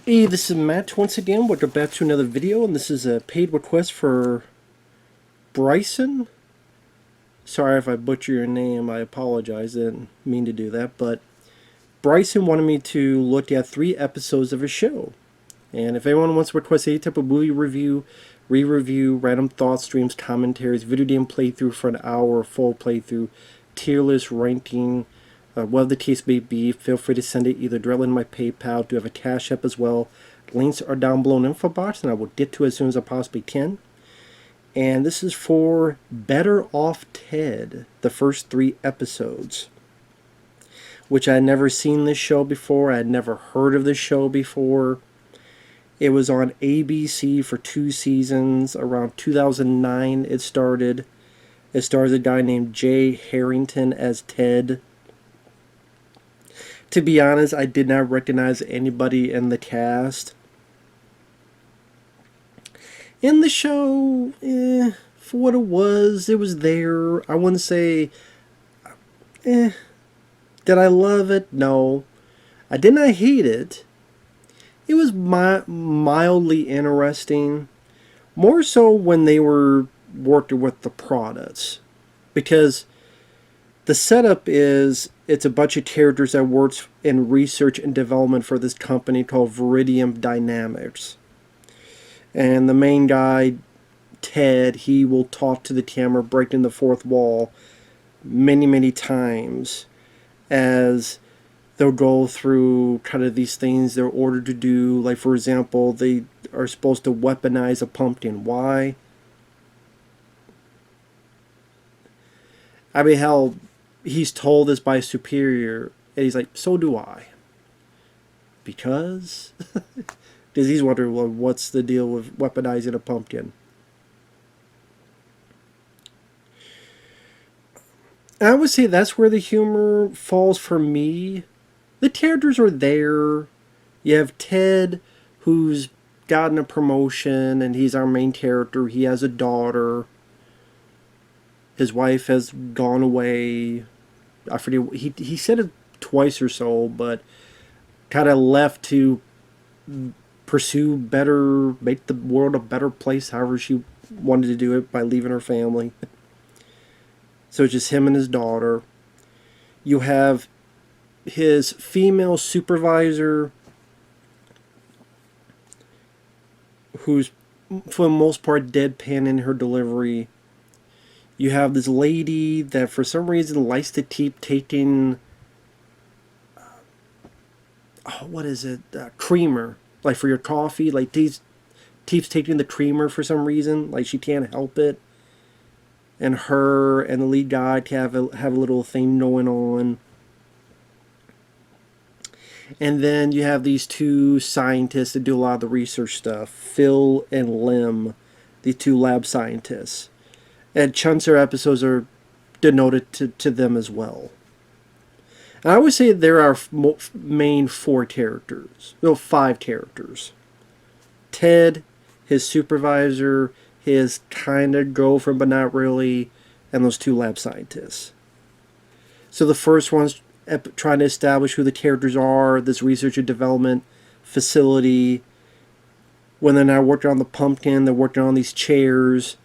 Hey, this is Matt once again. Welcome back to another video, and this is a paid request for Brysen. Sorry if I butcher your name, I apologize. I didn't mean to do that, but Brysen wanted me to look at 3 episodes of a show. And if anyone wants to request any type of movie review, re-review, random thoughts, streams, commentaries, video game playthrough for an hour, full playthrough, tier list, ranking, whatever the case may be, feel free to send it either directly in my PayPal. Do have a CashApp as well. Links are down below in the info box, and I will get to it as soon as I possibly can. And this is for Better Off Ted, the first 3 episodes, which I had never seen this show before. I had never heard of this show before. It was on ABC for 2 seasons. Around 2009 it started. It stars a guy named Jay Harrington as Ted. To be honest, I did not recognize anybody in the cast. In the show, for what it was there. I wouldn't say, did I love it? No. I did not hate it. It was mildly interesting. More so when they were working with the products. Because the setup is, it's a bunch of characters that works in research and development for this company called Viridium Dynamics. And the main guy, Ted, he will talk to the camera, breaking the fourth wall many, many times as they'll go through kind of these things they're ordered to do. Like, for example, they are supposed to weaponize a pumpkin. Why? I mean, hell, he's told this by a superior, and he's like, so do I. Because? Because he's wondering, well, what's the deal with weaponizing a pumpkin? I would say that's where the humor falls for me. The characters are there. You have Ted, who's gotten a promotion, and he's our main character. He has a daughter. His wife has gone away. I forget, he said it twice or so, but kind of left to pursue better, make the world a better place, however she wanted to do it, by leaving her family. So it's just him and his daughter. You have his female supervisor, who's for the most part deadpan in her delivery. You have this lady that for some reason likes to keep taking, what is it, creamer, like for your coffee. Like, these keeps taking the creamer for some reason, like she can't help it. And her and the lead guy have a little thing going on. And then you have these 2 scientists that do a lot of the research stuff, Phil and Lim, the 2 lab scientists. And chunks of episodes are denoted to them as well. And I would say there are main 4 characters. No, 5 characters. Ted, his supervisor, his kind of girlfriend but not really, and those 2 lab scientists. So the first one's trying to establish who the characters are, this research and development facility. When they're now working on the pumpkin, they're working on these chairs.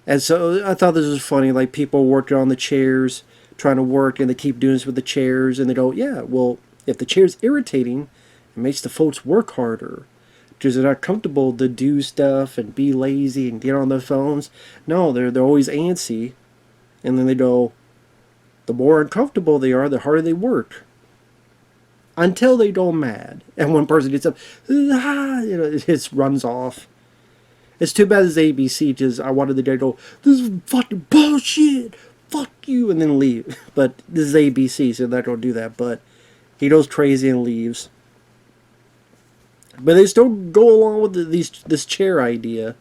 And so I thought this was funny, like people working on the chairs, trying to work, and they keep doing this with the chairs, and they go, yeah, well, if the chair's irritating, it makes the folks work harder. Because they're not comfortable to do stuff and be lazy and get on their phones. No, they're always antsy. And then they go, the more uncomfortable they are, the harder they work. Until they go mad. And one person gets up, it just runs off. It's too bad it's ABC, because I wanted the guy to go, this is fucking bullshit, fuck you, and then leave. But this is ABC, so they're not going to do that. But he goes crazy and leaves. But they still go along with this chair idea.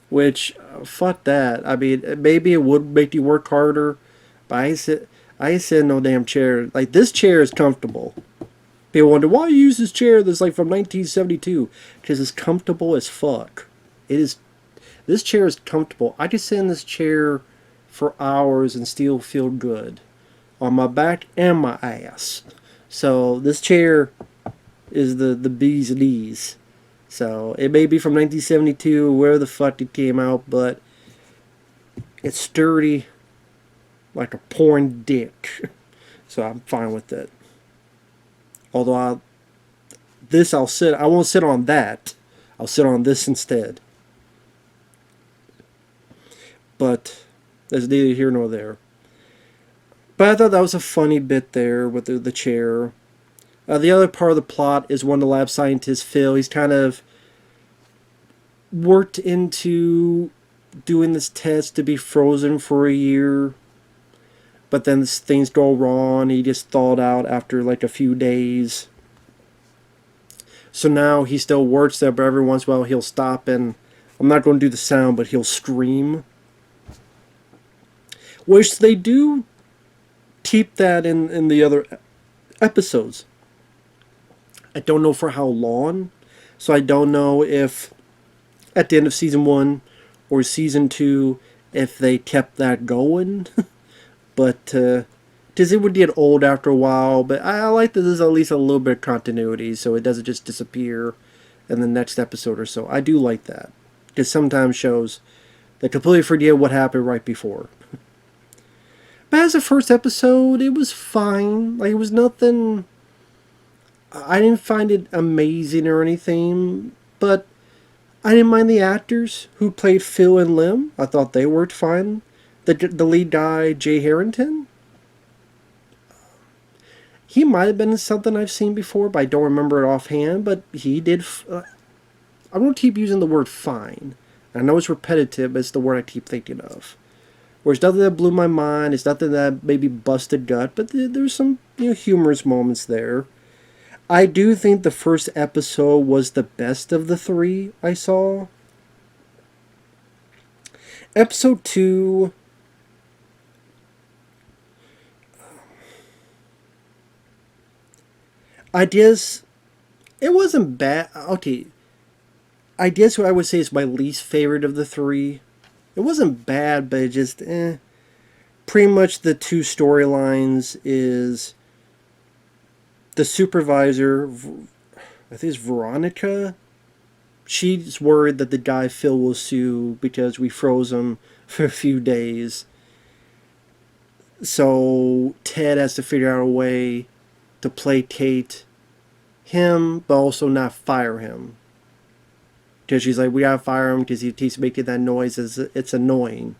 Which, fuck that. I mean, maybe it would make you work harder. But I ain't sitting no damn chair. Like, this chair is comfortable. People wonder, why you use this chair that's like from 1972? Because it's comfortable as fuck. It is. This chair is comfortable. I could sit in this chair for hours and still feel good. On my back and my ass. So, this chair is the bee's knees. So it may be from 1972, where the fuck it came out, but it's sturdy like a porn dick. So I'm fine with it. Although I won't sit on that. I'll sit on this instead. But that's neither here nor there. But I thought that was a funny bit there with the chair. The other part of the plot is one of the lab scientists, Phil. He's kind of worked into doing this test to be frozen for a year. But then things go wrong. He just thawed out after like a few days. So now he still works there, but every once in a while he'll stop and I'm not going to do the sound, but he'll scream. Which they do keep that in the other episodes. I don't know for how long. So I don't know if at the end of season 1 or season 2 if they kept that going. But because it would get old after a while. But I like that there's at least a little bit of continuity, so it doesn't just disappear in the next episode or so. I do like that, because sometimes shows they completely forget what happened right before. But as a first episode, it was fine. Like, it was nothing. I didn't find it amazing or anything, but I didn't mind the actors who played Phil and Lim. I thought they worked fine. The lead guy, Jay Harrington, he might have been in something I've seen before, but I don't remember it offhand. But he did. I'm going to keep using the word fine. I know it's repetitive, but it's the word I keep thinking of. Whereas nothing that blew my mind. It's nothing that maybe busted gut, but there's some humorous moments there. I do think the first episode was the best of the 3 I saw. Episode 2. Ideas, it wasn't bad. Okay, Ideas what I would say is my least favorite of the 3. It wasn't bad, but it just pretty much the 2 storylines is the supervisor, I think it's Veronica. She's worried that the guy Phil will sue because we froze him for a few days. So Ted has to figure out a way to placate him, but also not fire him. Because she's like, we gotta fire him because he keeps making that noise. It's annoying.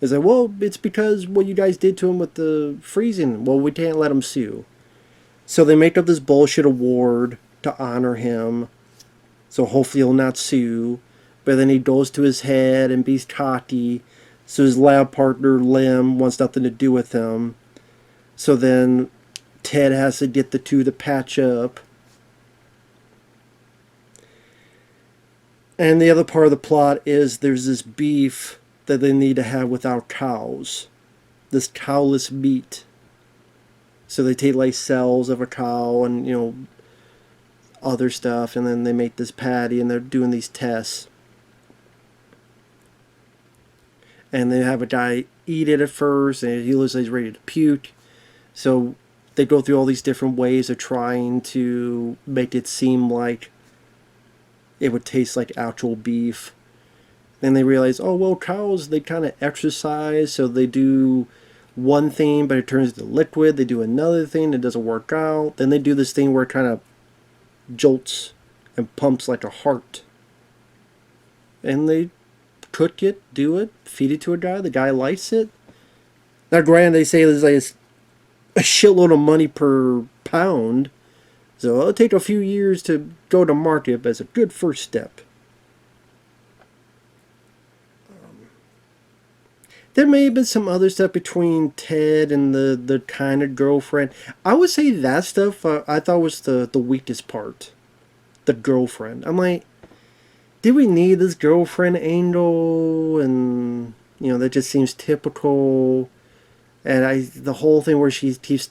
It's like, well, it's because what you guys did to him with the freezing. Well, we can't let him sue. So they make up this bullshit award to honor him. So hopefully he'll not sue. But then he goes to his head and be cocky. So his lab partner, Lim, wants nothing to do with him. So then Ted has to get the 2 to patch up. And the other part of the plot is there's this beef that they need to have without cows. This cowless meat. So they take like cells of a cow and, other stuff, and then they make this patty and they're doing these tests. And they have a guy eat it at first and he looks like he's ready to puke. So they go through all these different ways of trying to make it seem like it would taste like actual beef. Then they realize, oh, well, cows, they kind of exercise, so they do one thing, but it turns into liquid. They do another thing, it doesn't work out. Then they do this thing where it kind of jolts and pumps like a heart. And they cook it, do it, feed it to a guy. The guy likes it. Now, granted, they say there's like a shitload of money per pound. So it'll take a few years to go to market, but it's a good first step. There may have been some other stuff between Ted and the kind of girlfriend. I would say that stuff I thought was the weakest part. The girlfriend. I'm like, did we need this girlfriend angle? And, that just seems typical. And the whole thing where she keeps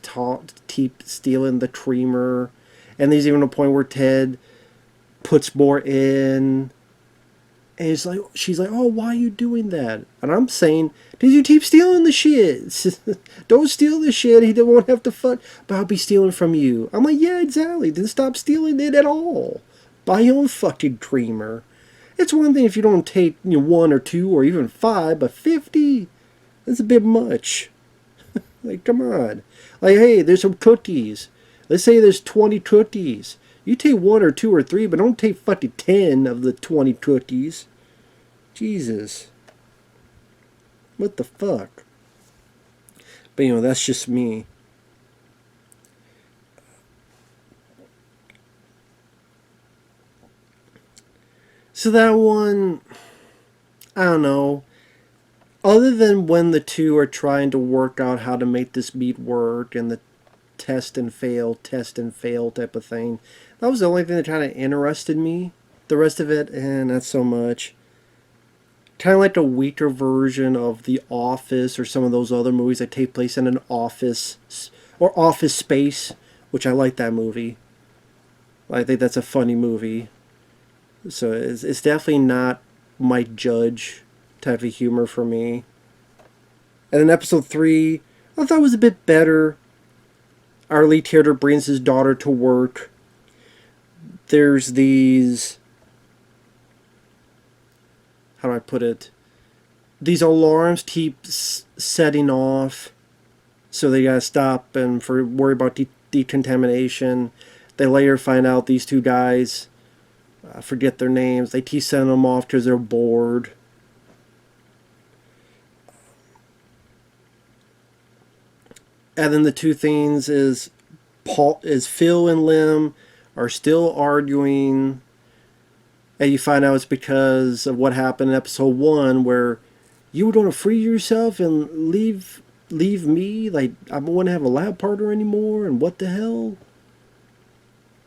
stealing the creamer. And there's even a point where Ted puts more in. And she's like, oh, why are you doing that? And I'm saying, did you keep stealing the shit? Don't steal the shit. He won't have to fuck. But I'll be stealing from you. I'm like, yeah, exactly. Then stop stealing it at all. Buy your own fucking creamer. It's one thing if you don't take one or two or even five, but 50? That's a bit much. Like, come on. Like, hey, there's some cookies. Let's say there's 20 cookies. You take one or two or three, but don't take fucking 10 of the 20 cookies. Jesus. What the fuck? But, that's just me. So that one, I don't know. Other than when the two are trying to work out how to make this beat work and the test and fail type of thing, that was the only thing that kind of interested me. The rest of it, not so much. Kind of like a weaker version of The Office or some of those other movies that take place in an office or Office Space, which I like that movie. I think that's a funny movie. So it's definitely not Mike Judge type of humor for me. And then episode 3, I thought was a bit better. Our lead character brings his daughter to work. There's these, how do I put it? These alarms keep setting off, so they gotta stop and worry about decontamination. They later find out these two guys, I forget their names, they keep sending them off because they're bored. And then the two things is Phil and Lim are still arguing, and you find out it's because of what happened in episode 1, where you were going to free yourself and leave me, like I wouldn't have a lab partner anymore, and what the hell?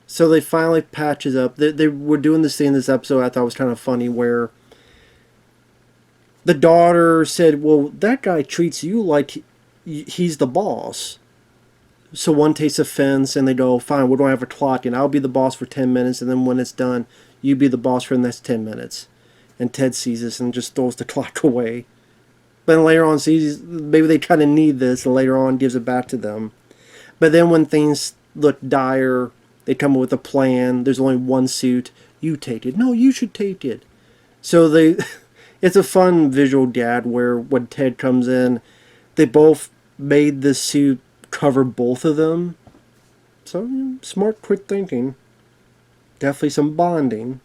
So they finally patches up. They were doing this thing in this episode I thought was kind of funny, where the daughter said, well, that guy treats you like he's the boss. So one takes offense and they go, fine, we don't have a clock and I'll be the boss for 10 minutes, and then when it's done, you be the boss for the next 10 minutes. And Ted sees this and just throws the clock away. But then later on sees maybe they kind of need this, and later on gives it back to them. But then when things look dire, they come up with a plan. There's only one suit. You take it. No, you should take it. So it's a fun visual gag where when Ted comes in, they both made the suit cover both of them. So smart, quick thinking. Definitely some bonding.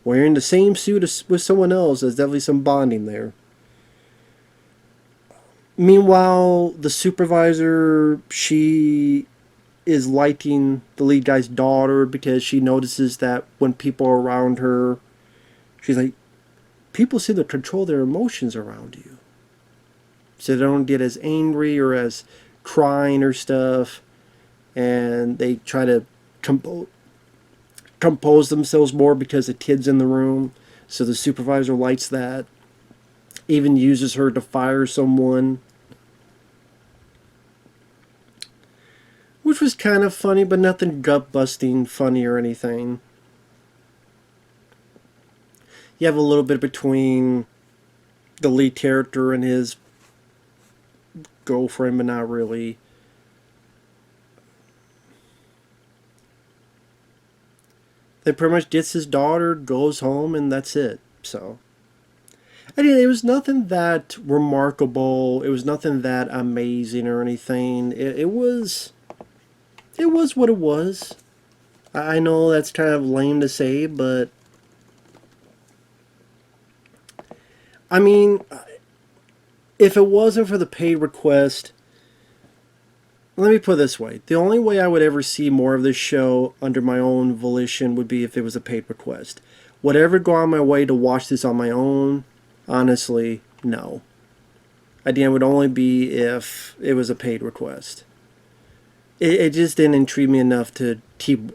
Wearing the same suit with someone else, there's definitely some bonding there. Meanwhile, the supervisor, she is liking the lead guy's daughter because she notices that when people are around her, she's like, people seem to control their emotions around you. So they don't get as angry or as crying or stuff. And they try to compose themselves more because the kid's in the room. So the supervisor likes that. Even uses her to fire someone. Which was kind of funny, but nothing gut-busting funny or anything. You have a little bit between the lead character and his girlfriend, but not really. They pretty much gets his daughter, goes home, and that's it. So, I mean, it was nothing that remarkable. It was nothing that amazing or anything. It was what it was. I know that's kind of lame to say, but I mean, if it wasn't for the paid request, let me put it this way. The only way I would ever see more of this show under my own volition would be if it was a paid request. Would I ever go on my way to watch this on my own? Honestly, no. Again, it would only be if it was a paid request. It just didn't intrigue me enough to keep.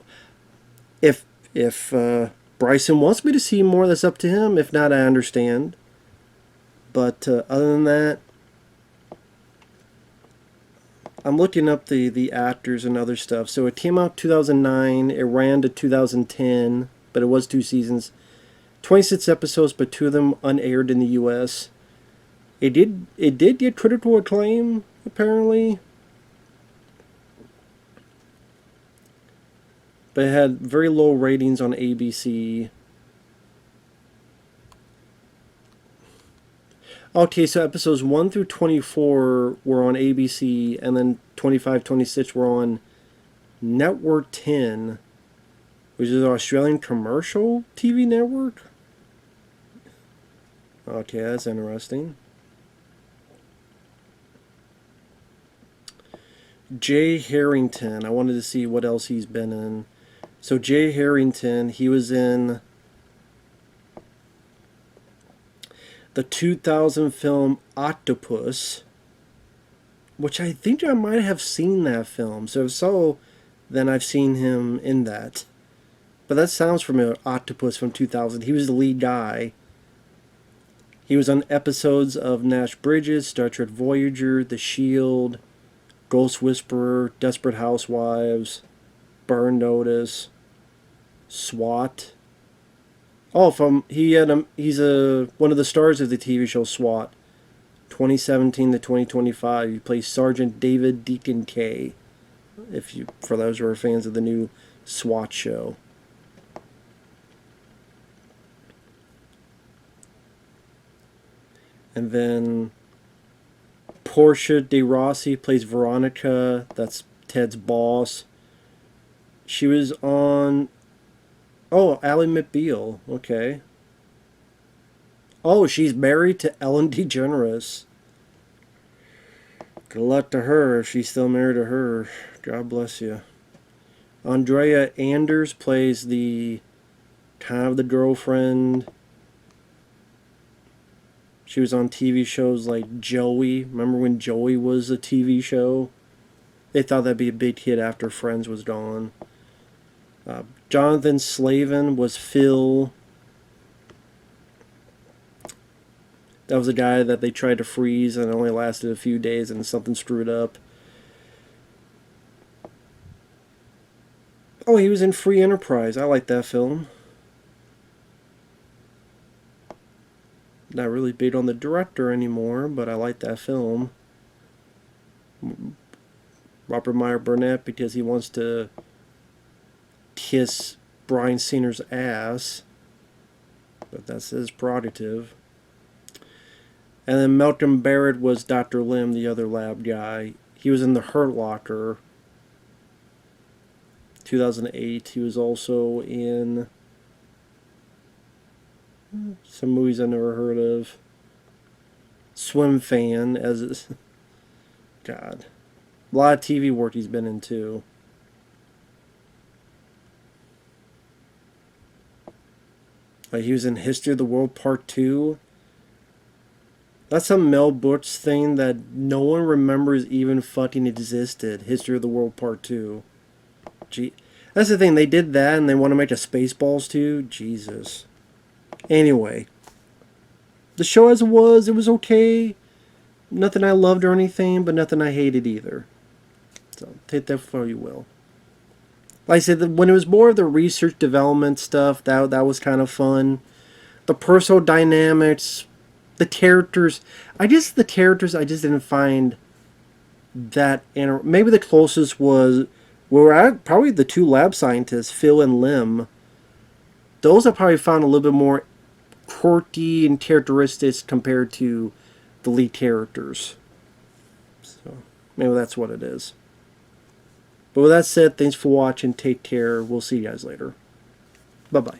If Brysen wants me to see more, that's up to him. If not, I understand. But other than that, I'm looking up the actors and other stuff. So it came out 2009. It ran to 2010, but it was 2 seasons. 26 episodes, but 2 of them unaired in the U.S. It did get critical acclaim, apparently. But it had very low ratings on ABC. Okay, so episodes 1 through 24 were on ABC, and then 25, 26 were on Network 10, which is an Australian commercial TV network. Okay, that's interesting. Jay Harrington. I wanted to see what else he's been in. So Jay Harrington, he was in the 2000 film Octopus, which I think I might have seen that film. So if so, then I've seen him in that. But that sounds familiar. Octopus from 2000. He was the lead guy. He was on episodes of Nash Bridges, Star Trek Voyager, The Shield, Ghost Whisperer, Desperate Housewives, Burn Notice, SWAT. Oh, he's one of the stars of the TV show SWAT, 2017 to 2025. He plays Sergeant David Deacon K. For those who are fans of the new SWAT show. And then Portia de Rossi plays Veronica. That's Ted's boss. She was on... Oh, Ally McBeal. Okay. Oh, she's married to Ellen DeGeneres. Good luck to her if she's still married to her. God bless you. Andrea Anders plays the kind of the girlfriend. She was on TV shows like Joey. Remember when Joey was a TV show? They thought that'd be a big hit after Friends was gone. Jonathan Slavin was Phil. That was a guy that they tried to freeze and it only lasted a few days and something screwed up. Oh, he was in Free Enterprise. I like that film. Not really big on the director anymore, but I like that film. Robert Meyer Burnett, because he wants to kiss Bryan Singer's ass. But that's his prerogative. And then Malcolm Barrett was Dr. Lim, the other lab guy. He was in The Hurt Locker, 2008. He was also in some movies I never heard of. Swim Fan, God. A lot of TV work he's been in too. He was in History of the World Part 2. That's a Mel Brooks thing that no one remembers even fucking existed. History of the World Part 2. Gee, that's the thing. They did that and they want to make a Spaceballs too. Jesus. Anyway. The show as it was okay. Nothing I loved or anything, but nothing I hated either. So, take that for you will. Like I said, when it was more of the research development stuff, that was kind of fun. The personal dynamics, the characters, I just didn't find that. Maybe the closest were probably the two lab scientists, Phil and Lim. Those I probably found a little bit more quirky and characteristics compared to the lead characters. So maybe that's what it is. But with that said, thanks for watching. Take care. We'll see you guys later. Bye-bye.